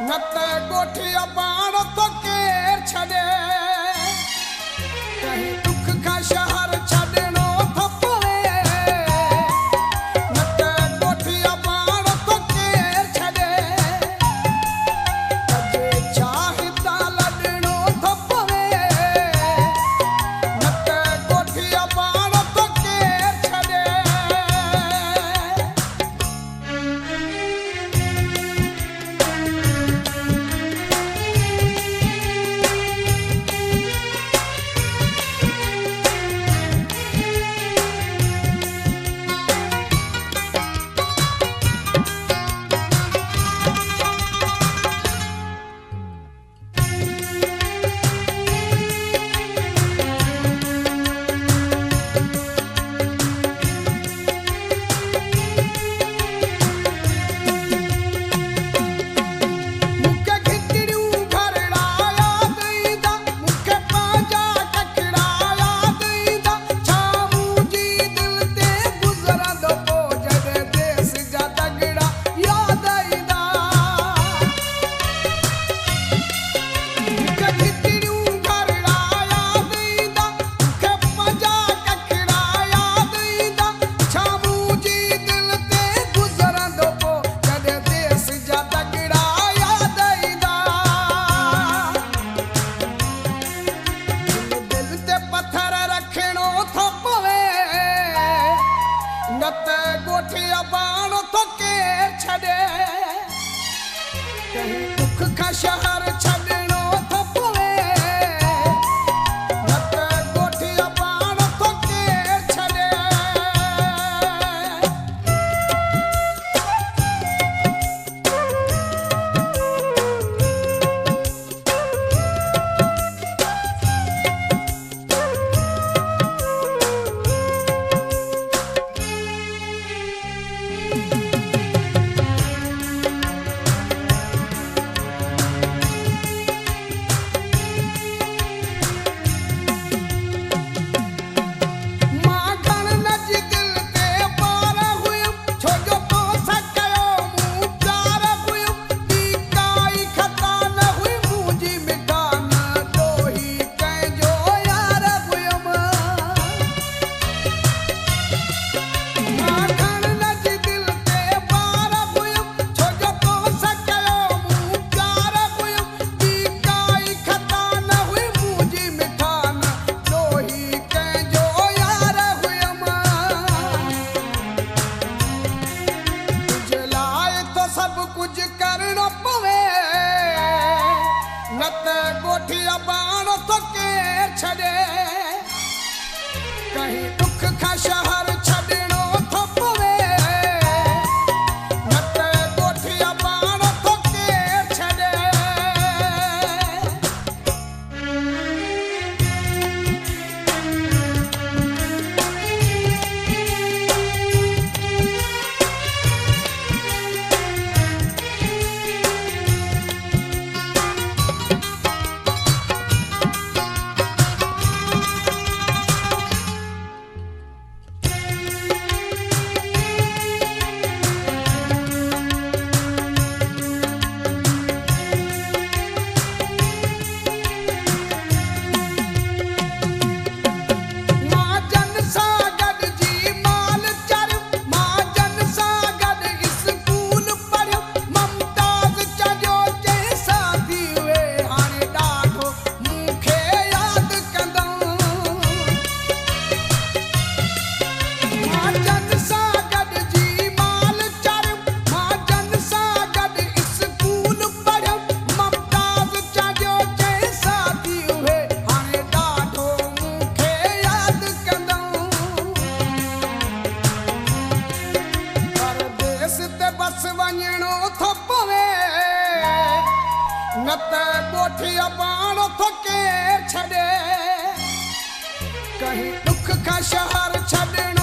नत गोठिया बाण तो केर छड़े कहीं दुख का शहर छड़नो तो पवे नत गोठिया बाण तो केर छड़े कजे चाहता लड़नो तो पवे नत गोठिया बाण तो केर छड़े नत गोठिया बाण तो केर छड़े कहीं दुख का शहर छड़नो तो पवे नत गोठिया बाण तो केर छड़े कुछ करनो पवे नत गोठिया बाण तो केर छड़े कहीं दुख का शहर छड़नो तो पवे नत गोठिया बाण तो केर छड़े नत गोठिया बाण तो केर छड़े कहीं दुख का शहर छड़नो